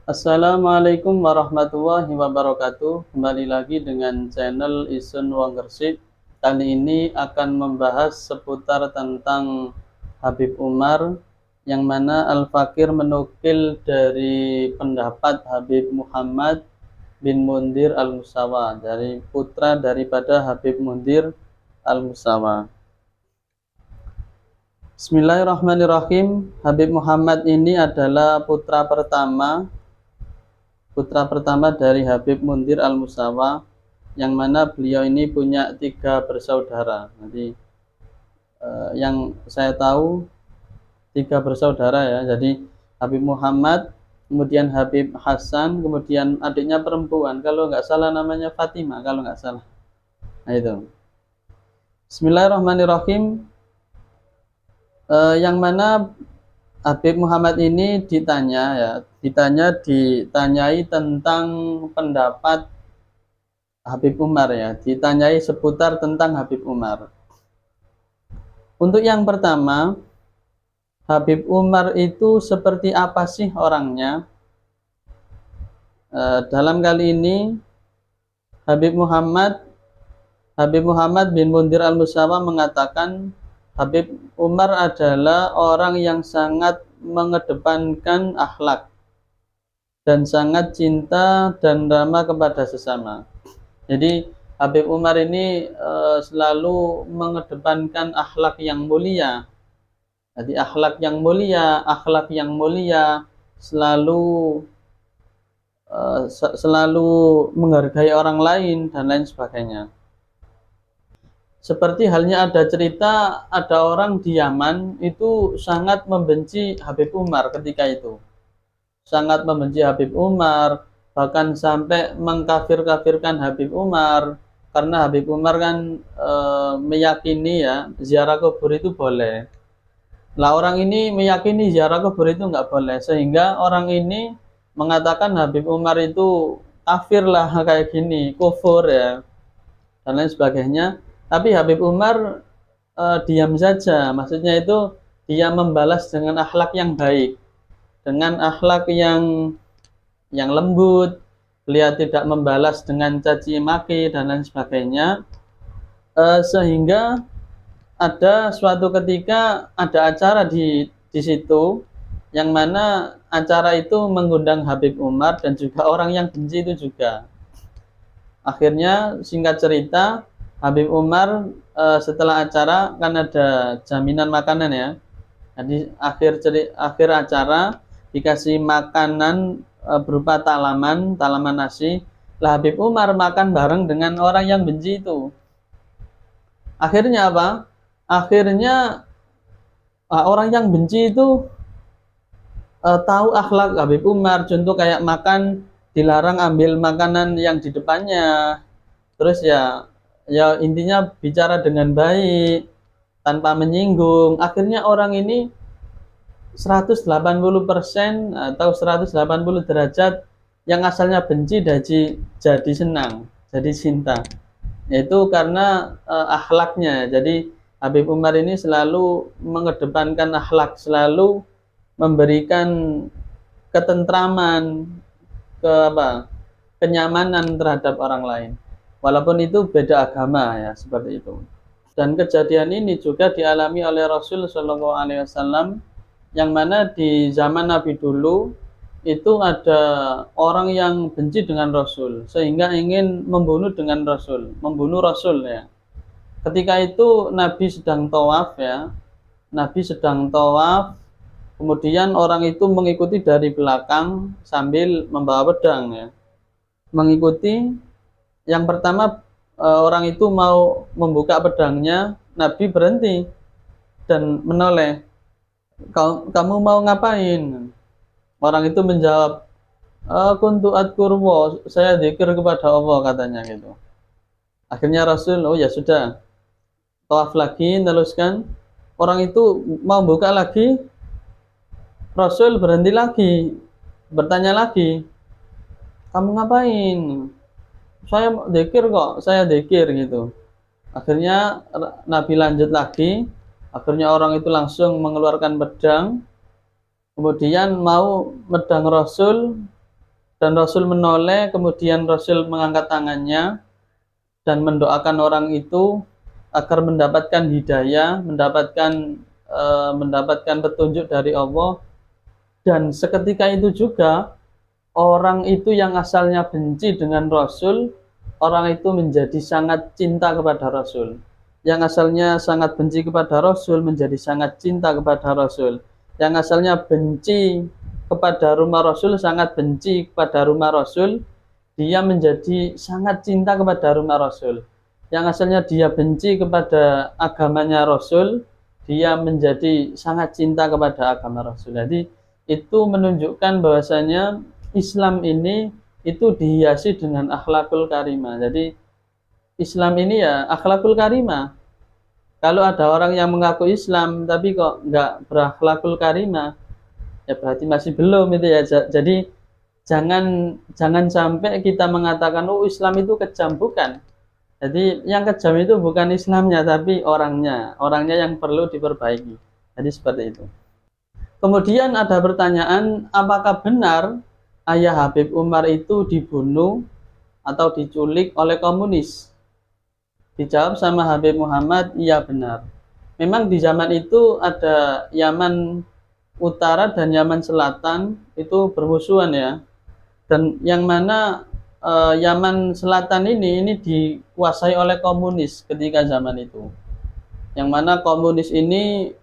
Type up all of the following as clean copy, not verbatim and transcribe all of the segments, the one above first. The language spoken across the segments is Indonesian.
Assalamualaikum warahmatullahi wabarakatuh. Kembali lagi dengan channel Isun Wong Gresik. Kali ini akan membahas seputar tentang Habib Umar, yang mana Al-Fakir menukil dari pendapat Habib Muhammad bin Mundir Al-Musawa, dari putra daripada Habib Mundir Al-Musawa. Bismillahirrahmanirrahim. Habib Muhammad ini adalah putra pertama dari Habib Mundir Al-Musawa, yang mana beliau ini punya 3 bersaudara. Nanti yang saya tahu 3 bersaudara ya. Jadi Habib Muhammad, kemudian Habib Hasan, kemudian adiknya perempuan, kalau nggak salah namanya Fatimah, kalau nggak salah. Nah itu. Bismillahirrahmanirrahim. Yang mana Habib Muhammad ini ditanyai tentang pendapat Habib Umar ya, ditanyai seputar tentang Habib Umar. Untuk yang pertama, Habib Umar itu seperti apa sih orangnya? Dalam kali ini Habib Muhammad bin Mundir Al-Musawa mengatakan Habib Umar adalah orang yang sangat mengedepankan akhlak dan sangat cinta dan ramah kepada sesama. Jadi Habib Umar ini selalu mengedepankan akhlak yang mulia. Jadi akhlak yang mulia, selalu menghargai orang lain dan lain sebagainya. Seperti halnya ada cerita, ada orang di Yaman itu sangat membenci Habib Umar ketika itu. Sangat membenci Habib Umar, bahkan sampai mengkafir-kafirkan Habib Umar, karena Habib Umar kan meyakini ya ziarah kubur itu boleh. Lah orang ini meyakini ziarah kubur itu nggak boleh, sehingga orang ini mengatakan Habib Umar itu kafir lah, kayak gini, kufur ya, dan lain sebagainya. Tapi Habib Umar diam saja, maksudnya itu dia membalas dengan akhlak yang baik, dengan akhlak yang lembut. Beliau tidak membalas dengan caci maki dan lain sebagainya. Sehingga ada suatu ketika ada acara di situ, yang mana acara itu mengundang Habib Umar dan juga orang yang benci itu juga. Akhirnya singkat cerita, Habib Umar setelah acara kan ada jaminan makanan ya. Jadi akhir acara dikasih makanan berupa talaman nasi. Lah Habib Umar makan bareng dengan orang yang benci itu. Akhirnya apa? Akhirnya orang yang benci itu tahu akhlak Habib Umar, contoh kayak makan dilarang ambil makanan yang di depannya. Terus ya intinya bicara dengan baik tanpa menyinggung. Akhirnya orang ini 180% atau 180 derajat, yang asalnya benci jadi senang, jadi cinta. Yaitu karena akhlaknya. Jadi Habib Umar ini selalu mengedepankan akhlak, selalu memberikan ketentraman, kenyamanan terhadap orang lain, walaupun itu beda agama ya, seperti itu. Dan kejadian ini juga dialami oleh Rasul Shallallahu Alaihi Wasallam, yang mana di zaman Nabi dulu itu ada orang yang benci dengan Rasul, sehingga ingin membunuh Rasul ya. Ketika itu Nabi sedang tawaf ya, kemudian orang itu mengikuti dari belakang sambil membawa pedang ya, mengikuti. Yang pertama orang itu mau membuka pedangnya, Nabi berhenti dan menoleh. Kamu mau ngapain? Orang itu menjawab, kuntu adkurwo, saya zikir kepada Allah, katanya gitu. Akhirnya Rasul, oh ya sudah, tawaf lagi, teruskan. Orang itu mau buka lagi, Rasul berhenti lagi, bertanya lagi, kamu ngapain? Saya zikir kok, saya zikir gitu. Akhirnya Nabi lanjut lagi. Akhirnya orang itu langsung mengeluarkan pedang, kemudian mau medang Rasul, Dan Rasul menoleh, kemudian Rasul mengangkat tangannya dan mendoakan orang itu agar mendapatkan hidayah, mendapatkan petunjuk dari Allah. Dan seketika itu juga orang itu yang asalnya benci dengan Rasul, orang itu menjadi sangat cinta kepada Rasul. Yang asalnya sangat benci kepada Rasul menjadi sangat cinta kepada Rasul. Yang asalnya benci kepada rumah Rasul, sangat benci kepada rumah Rasul, dia menjadi sangat cinta kepada rumah Rasul. Yang asalnya dia benci kepada agamanya Rasul, dia menjadi sangat cinta kepada agama Rasul. Jadi itu menunjukkan bahwasanya Islam ini itu dihiasi dengan akhlakul karimah. Jadi Islam ini ya akhlakul karimah. Kalau ada orang yang mengaku Islam tapi kok nggak berakhlakul karimah, ya berarti masih belum itu ya. Jadi jangan sampai kita mengatakan oh Islam itu kejam, bukan. Jadi yang kejam itu bukan Islamnya tapi orangnya yang perlu diperbaiki. Jadi seperti itu. Kemudian ada pertanyaan, apakah benar ayah Habib Umar itu dibunuh atau diculik oleh komunis? Dijawab sama Habib Muhammad, iya benar. Memang di zaman itu ada Yaman Utara dan Yaman Selatan itu bermusuhan ya. Dan yang mana Yaman Selatan ini dikuasai oleh komunis ketika zaman itu. Yang mana komunis ini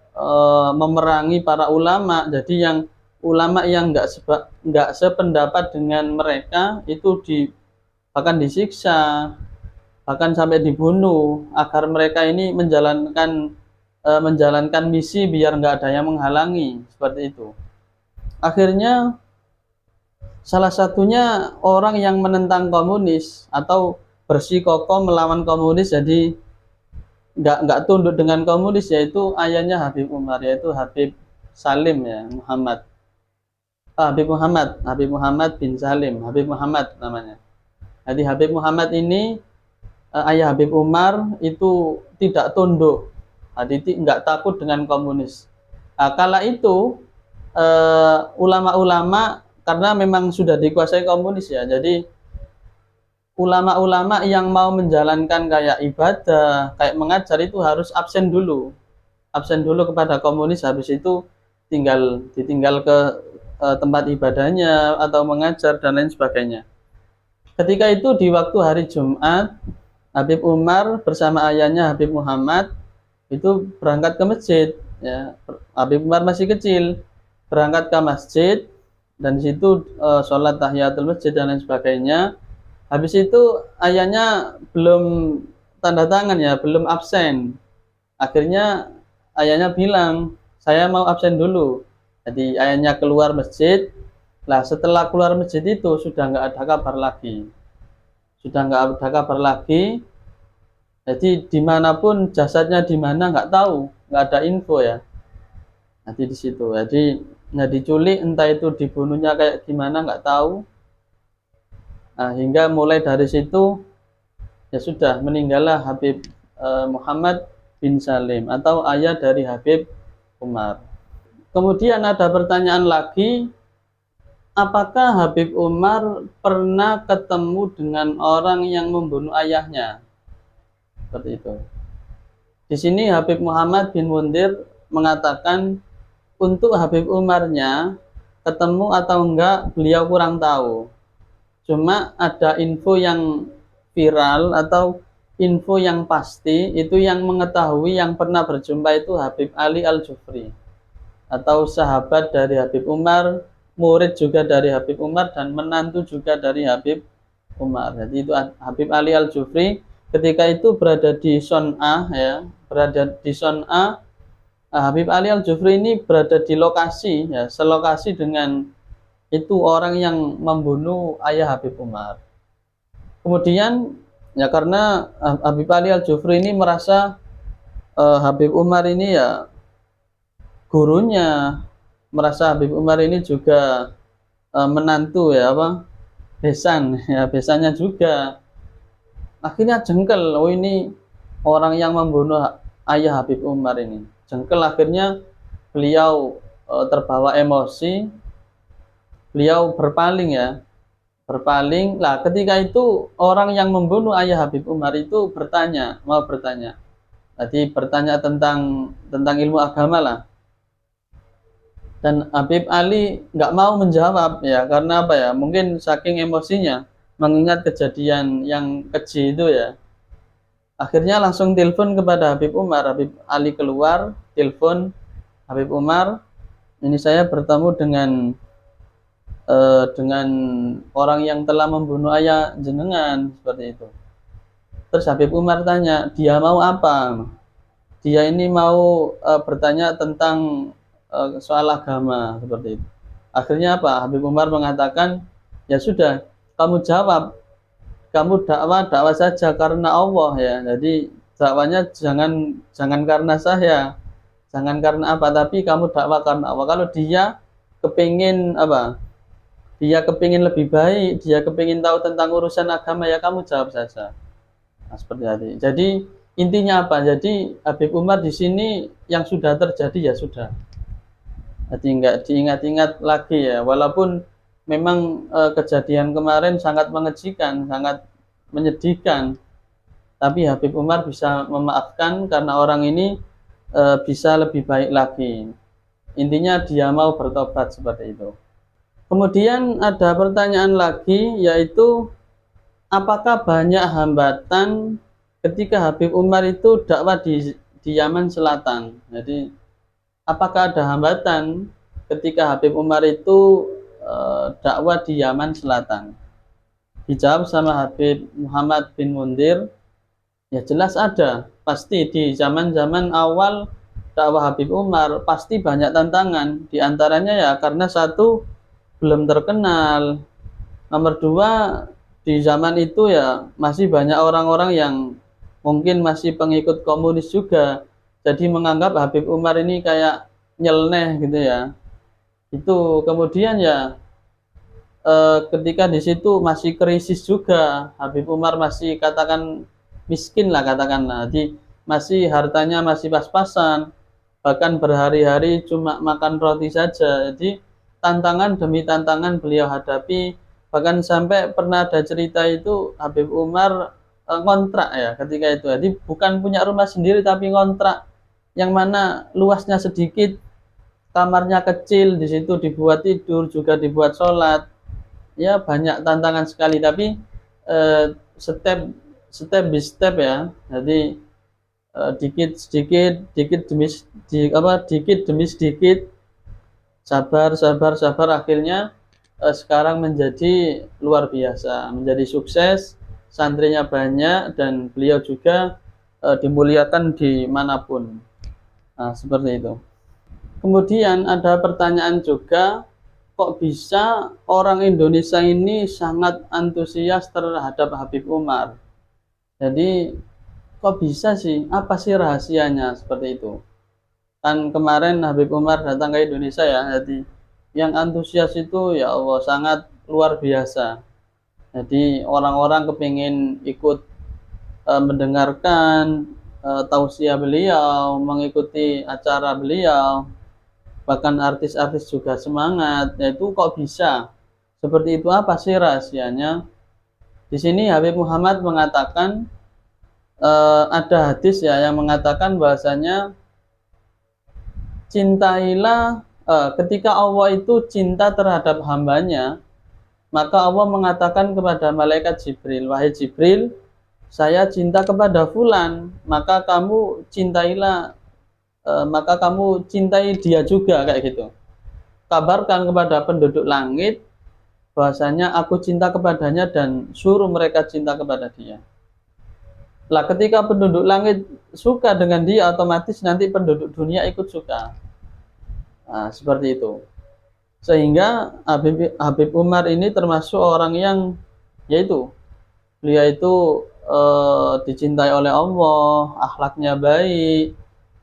memerangi para ulama. Jadi yang ulama yang nggak sependapat dengan mereka itu bahkan disiksa, bahkan sampai dibunuh agar mereka ini menjalankan misi biar nggak ada yang menghalangi, seperti itu. Akhirnya salah satunya orang yang menentang komunis atau bersikukuh melawan komunis, jadi nggak tunduk dengan komunis, yaitu ayahnya Habib Umar, yaitu Habib Salim ya, Habib Muhammad bin Salim, Habib Muhammad namanya. Jadi Habib Muhammad ini ayah Habib Umar itu tidak tunduk, jadi nggak takut dengan komunis. Kala itu ulama-ulama karena memang sudah dikuasai komunis ya, jadi ulama-ulama yang mau menjalankan kayak ibadah, kayak mengajar itu harus absen dulu kepada komunis, habis itu ditinggal ke tempat ibadahnya atau mengajar dan lain sebagainya. Ketika itu di waktu hari Jumat, Habib Umar bersama ayahnya Habib Muhammad itu berangkat ke masjid ya. Habib Umar masih kecil, berangkat ke masjid dan di situ sholat tahiyatul masjid dan lain sebagainya. Habis itu ayahnya belum tanda tangan ya, belum absen. Akhirnya ayahnya bilang, saya mau absen dulu. Jadi ayahnya keluar masjid. Lah setelah keluar masjid itu sudah nggak ada kabar lagi. Jadi dimanapun jasadnya di mana nggak tahu, nggak ada info ya. Nanti di situ. Jadi nggak diculik, entah itu dibunuhnya kayak gimana nggak tahu. Nah, hingga mulai dari situ ya sudah meninggallah Habib Muhammad bin Salim atau ayah dari Habib Umar. Kemudian ada pertanyaan lagi, apakah Habib Umar pernah ketemu dengan orang yang membunuh ayahnya? Seperti itu. Di sini Habib Muhammad bin Mundir mengatakan untuk Habib Umarnya ketemu atau enggak beliau kurang tahu. Cuma ada info yang viral atau info yang pasti, itu yang mengetahui yang pernah berjumpa itu Habib Ali Al-Jufri atau sahabat dari Habib Umar, murid juga dari Habib Umar dan menantu juga dari Habib Umar. Jadi itu Habib Ali Al-Jufri ketika itu berada di Son'ah ya, Habib Ali Al-Jufri ini berada di lokasi ya, selokasi dengan itu orang yang membunuh ayah Habib Umar. Kemudian ya karena Habib Ali Al-Jufri ini merasa Habib Umar ini ya gurunya, merasa Habib Umar ini juga menantu ya besannya juga. Akhirnya jengkel, oh ini orang yang membunuh ayah Habib Umar ini. Jengkel, akhirnya beliau terbawa emosi. Beliau berpaling ya, berpaling. Lah ketika itu orang yang membunuh ayah Habib Umar itu mau bertanya. Jadi bertanya tentang ilmu agama lah. Dan Habib Ali nggak mau menjawab ya, karena apa ya? Mungkin saking emosinya mengingat kejadian yang keji itu ya. Akhirnya langsung telepon kepada Habib Umar. Habib Ali keluar, telepon Habib Umar, ini saya bertemu dengan orang yang telah membunuh ayah jenengan, seperti itu. Terus Habib Umar tanya, dia mau apa? Dia ini mau bertanya tentang soal agama, seperti itu. Akhirnya apa? Habib Umar mengatakan, ya sudah, kamu jawab, kamu dakwah saja karena Allah ya. Jadi dakwanya jangan karena saya, jangan karena apa, tapi kamu dakwah karena Allah. Kalau dia kepingin apa? Dia kepingin lebih baik, dia kepingin tahu tentang urusan agama, ya kamu jawab saja. Nah, seperti tadi. Jadi intinya apa? Jadi Habib Umar di sini yang sudah terjadi ya sudah. Jadi enggak diingat-ingat lagi ya. Walaupun memang kejadian kemarin sangat mengejutkan, sangat menyedihkan. Tapi Habib Umar bisa memaafkan karena orang ini bisa lebih baik lagi. Intinya dia mau bertobat, seperti itu. Kemudian ada pertanyaan lagi, yaitu apakah banyak hambatan ketika Habib Umar itu dakwah di Yaman Selatan? Jadi apakah ada hambatan ketika Habib Umar itu dakwah di Yaman Selatan? Dijawab sama Habib Muhammad bin Mundir, ya jelas ada. Pasti di zaman-zaman awal dakwah Habib Umar pasti banyak tantangan. Di antaranya ya karena satu, belum terkenal. Nomor dua, di zaman itu ya masih banyak orang-orang yang mungkin masih pengikut komunis juga. Jadi menganggap Habib Umar ini kayak nyeleneh gitu ya. Itu kemudian ya ketika di situ masih krisis juga, Habib Umar masih katakan miskin lah katakanlah. Jadi masih hartanya masih pas-pasan. Bahkan berhari-hari cuma makan roti saja. Jadi tantangan demi tantangan beliau hadapi, bahkan sampai pernah ada cerita itu Habib Umar ngontrak ya ketika itu. Jadi bukan punya rumah sendiri tapi ngontrak, yang mana luasnya sedikit, kamarnya kecil, di situ dibuat tidur, juga dibuat sholat. Ya banyak tantangan sekali, tapi step by step ya. Jadi dikit demi sedikit, sabar, akhirnya sekarang menjadi luar biasa, menjadi sukses, santrinya banyak, dan beliau juga dimuliakan dimanapun. Nah, seperti itu. Kemudian ada pertanyaan juga, kok bisa orang Indonesia ini sangat antusias terhadap Habib Umar? Jadi kok bisa sih? Apa sih rahasianya seperti itu? Kan kemarin Habib Umar datang ke Indonesia ya, jadi yang antusias itu ya Allah sangat luar biasa. Jadi orang-orang kepingin ikut mendengarkan tausiah beliau, mengikuti acara beliau, bahkan artis-artis juga semangat. Yaitu kok bisa seperti itu? Apa sih rahasianya? Di sini Habib Muhammad mengatakan ada hadis ya yang mengatakan bahasanya cintailah, ketika Allah itu cinta terhadap hambanya, maka Allah mengatakan kepada malaikat Jibril, wahai Jibril, saya cinta kepada fulan, maka kamu cintailah, maka kamu cintai dia juga, kayak gitu. Kabarkan kepada penduduk langit bahwasanya aku cinta kepadanya dan suruh mereka cinta kepada dia. Lah ketika penduduk langit suka dengan dia, otomatis nanti penduduk dunia ikut suka. Nah, seperti itu. Sehingga Habib Umar ini termasuk orang yang yaitu beliau itu dicintai oleh Allah, akhlaknya baik,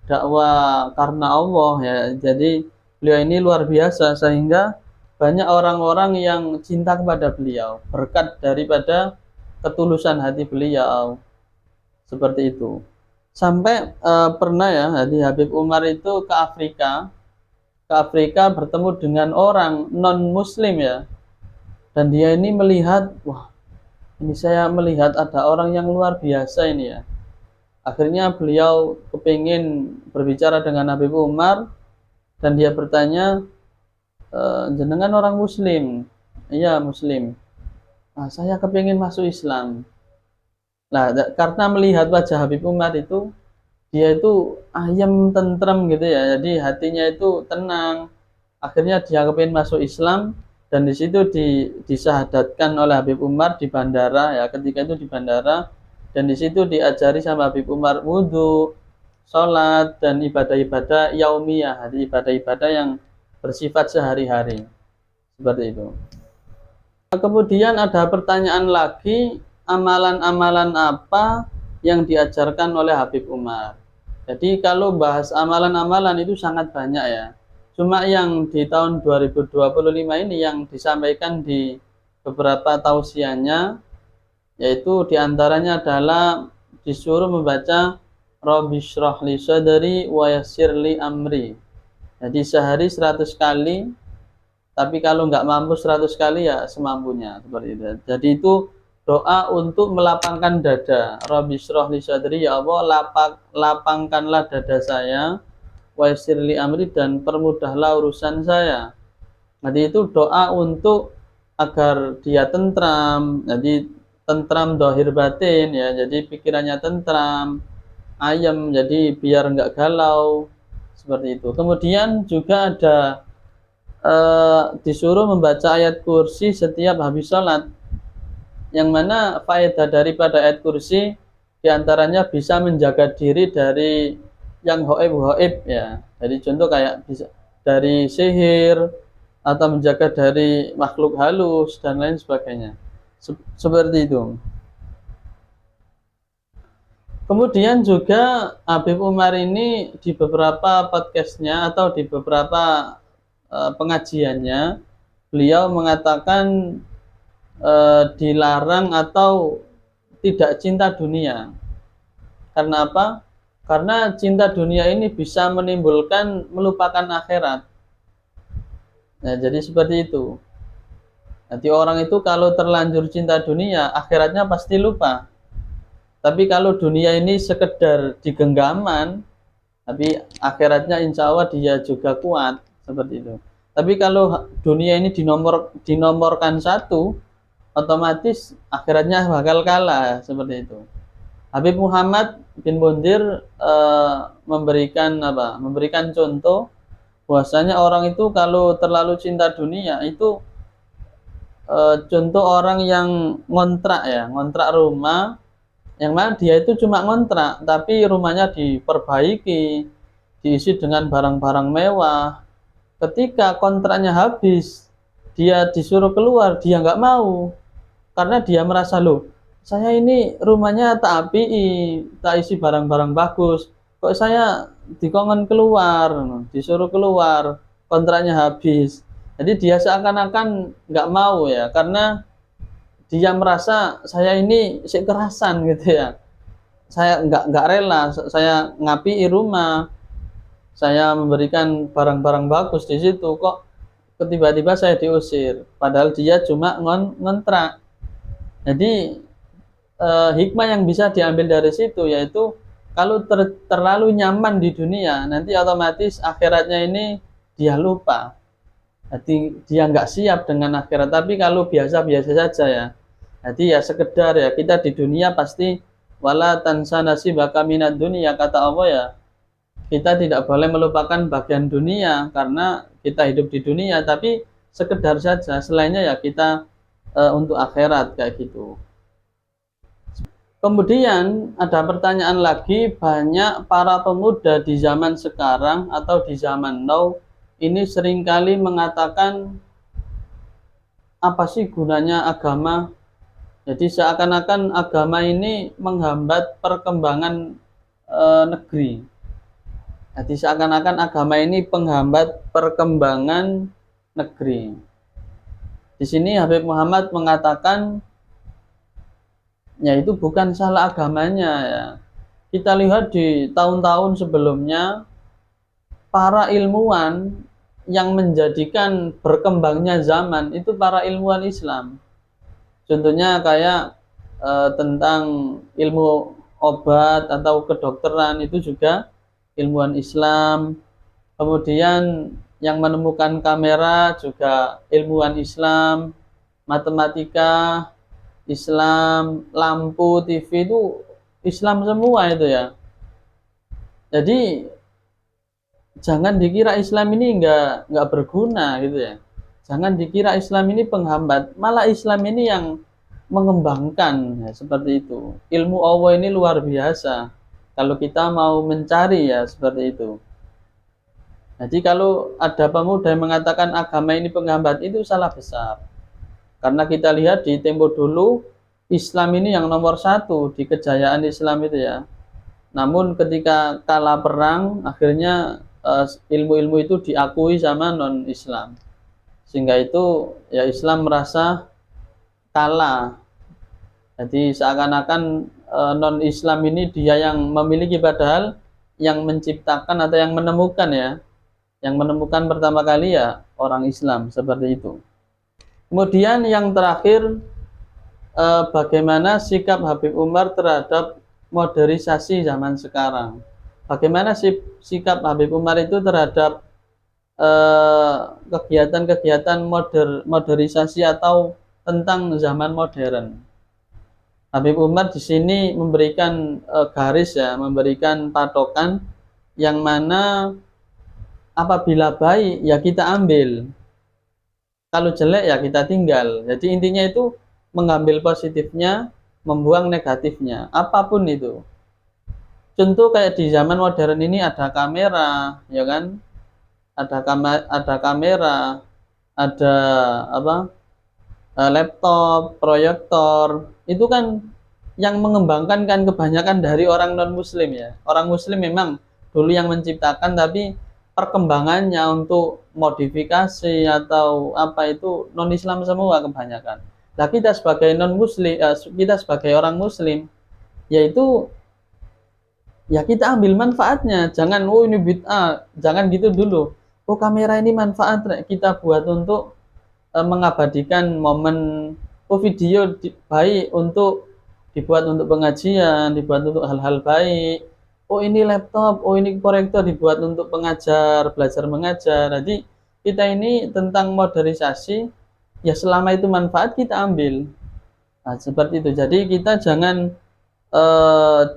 dakwah karena Allah ya. Jadi beliau ini luar biasa, sehingga banyak orang-orang yang cinta kepada beliau berkat daripada ketulusan hati beliau. Seperti itu. Sampai pernah ya, jadi Habib Umar itu ke Afrika bertemu dengan orang non muslim ya, Dan dia ini melihat, wah, ini saya melihat ada orang yang luar biasa ini ya. Akhirnya beliau kepingin berbicara dengan Habib Umar dan dia bertanya, jenengan orang Muslim? Iya, Muslim. Nah, saya kepingin masuk Islam. Nah, karena melihat wajah Habib Umar itu, dia itu ayem, tentrem gitu ya. Jadi hatinya itu tenang. Akhirnya dia kepingin masuk Islam dan di situ disyahadatkan oleh Habib Umar di bandara ya. Ketika itu di bandara dan di situ diajari sama Habib Umar wudhu, sholat dan ibadah-ibadah yaumiyah, jadi ibadah-ibadah yang bersifat sehari-hari seperti itu. Kemudian ada pertanyaan lagi, amalan-amalan apa yang diajarkan oleh Habib Umar. Jadi kalau bahas amalan-amalan itu sangat banyak ya. Cuma yang di tahun 2025 ini yang disampaikan di beberapa tausiahnya, yaitu diantaranya adalah disuruh membaca Rabbi shrah li sadri wa yassir li amri. Jadi sehari 100 kali, tapi kalau nggak mampu 100 kali ya semampunya seperti itu. Jadi itu doa untuk melapangkan dada. Rabbi shrah li sadri, ya Allah lapangkanlah dada saya, wa yassir li amri, dan permudahlah urusan saya. Jadi itu doa untuk agar dia tentram, jadi tentram dohir batin ya, jadi pikirannya tentram, ayem, jadi biar nggak galau seperti itu. Kemudian juga ada disuruh membaca ayat kursi setiap habis sholat, yang mana faedah daripada ayat kursi diantaranya bisa menjaga diri dari yang hoib ya. Jadi contoh kayak bisa dari sihir atau menjaga dari makhluk halus dan lain sebagainya. Seperti itu. Kemudian juga Habib Umar ini di beberapa podcastnya atau di beberapa pengajiannya, beliau mengatakan dilarang atau tidak cinta dunia. Karena apa? Karena cinta dunia ini bisa menimbulkan melupakan akhirat. Nah, jadi seperti itu. Nanti orang itu kalau terlanjur cinta dunia, akhiratnya pasti lupa. Tapi kalau dunia ini sekedar digenggaman, tapi akhiratnya insya Allah dia juga kuat, seperti itu. Tapi kalau dunia ini dinomorkan satu, otomatis akhiratnya bakal kalah, seperti itu. Habib Muhammad bin Mundir memberikan contoh bahwasanya orang itu kalau terlalu cinta dunia itu contoh orang yang ngontrak rumah, yang mana dia itu cuma ngontrak tapi rumahnya diperbaiki, diisi dengan barang-barang mewah. Ketika kontraknya habis, dia disuruh keluar, dia nggak mau karena dia merasa, loh, saya ini rumahnya tak api, tak isi barang-barang bagus, kok saya dikongkon keluar, disuruh keluar, kontraknya habis. Jadi dia seakan-akan nggak mau ya, karena dia merasa saya ini kerasan gitu ya. Saya nggak rela, saya ngapi rumah, saya memberikan barang-barang bagus di situ, kok tiba-tiba saya diusir. Padahal dia cuma ngontrak. Jadi hikmah yang bisa diambil dari situ yaitu kalau terlalu nyaman di dunia, nanti otomatis akhiratnya ini dia lupa. Jadi dia nggak siap dengan akhirat. Tapi kalau biasa-biasa saja ya, jadi ya sekedar ya, kita di dunia pasti wala tansa nasibaka minad dunia, kata Allah ya, kita tidak boleh melupakan bagian dunia karena kita hidup di dunia, tapi sekedar saja, selainnya ya kita untuk akhirat kayak gitu. Kemudian ada pertanyaan lagi, banyak para pemuda di zaman sekarang atau di zaman now ini seringkali mengatakan, apa sih gunanya agama? Jadi seakan-akan agama ini menghambat perkembangan negeri. Jadi seakan-akan agama ini penghambat perkembangan negeri. Di sini Habib Muhammad mengatakan, ya itu bukan salah agamanya ya. Kita lihat di tahun-tahun sebelumnya, para ilmuwan yang menjadikan berkembangnya zaman itu para ilmuwan Islam. Contohnya kayak tentang ilmu obat atau kedokteran itu juga ilmuwan Islam. Kemudian yang menemukan kamera juga ilmuwan Islam, matematika Islam, lampu, TV itu Islam semua itu ya. Jadi jangan dikira Islam ini nggak berguna gitu ya. Jangan dikira Islam ini penghambat, malah Islam ini yang mengembangkan ya, seperti itu. Ilmu Allah ini luar biasa. Kalau kita mau mencari ya seperti itu. Jadi kalau ada pemuda yang mengatakan agama ini penghambat, itu salah besar. Karena kita lihat di tempo dulu Islam ini yang nomor satu di kejayaan Islam itu ya. Namun ketika kalah perang, akhirnya ilmu-ilmu itu diakui sama non-Islam. Sehingga itu ya Islam merasa kalah. Jadi seakan-akan non-Islam ini dia yang memiliki, padahal yang menciptakan atau yang menemukan ya. Yang menemukan pertama kali ya orang Islam, seperti itu. Kemudian yang terakhir, bagaimana sikap Habib Umar terhadap modernisasi zaman sekarang. Bagaimana sikap Habib Umar itu terhadap kegiatan-kegiatan modernisasi atau tentang zaman modern. Habib Umar di sini memberikan garis ya, memberikan patokan yang mana apabila baik ya kita ambil, kalau jelek ya kita tinggal. Jadi intinya itu mengambil positifnya, membuang negatifnya, apapun itu. Contoh kayak di zaman modern ini ada kamera, ya kan? Ada kamera, ada apa? Laptop, proyektor. Itu kan yang mengembangkan kan kebanyakan dari orang non muslim ya. Orang muslim memang dulu yang menciptakan, tapi perkembangannya untuk modifikasi atau apa itu non Islam semua kebanyakan. Nah, kita sebagai non muslim, kita sebagai orang muslim, yaitu ya kita ambil manfaatnya. Jangan oh ini bid'ah, jangan gitu dulu. Oh kamera ini manfaat kita buat untuk mengabadikan momen. Oh video baik untuk dibuat untuk pengajian, dibuat untuk hal-hal baik. Oh ini laptop, oh ini proyektor dibuat untuk pengajar, belajar mengajar. Jadi kita ini tentang modernisasi, ya selama itu manfaat kita ambil. Nah, seperti itu. Jadi kita jangan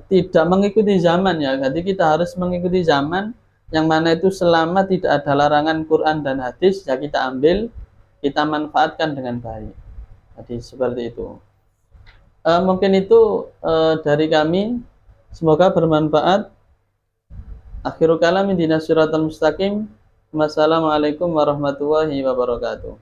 tidak mengikuti zaman ya. Jadi kita harus mengikuti zaman yang mana itu selama tidak ada larangan Quran dan hadis, ya kita ambil, kita manfaatkan dengan baik. Jadi seperti itu. Mungkin itu dari kami. Semoga bermanfaat. Akhirul kalam, ihdinas siratal mustaqim. Wassalamualaikum warahmatullahi wabarakatuh.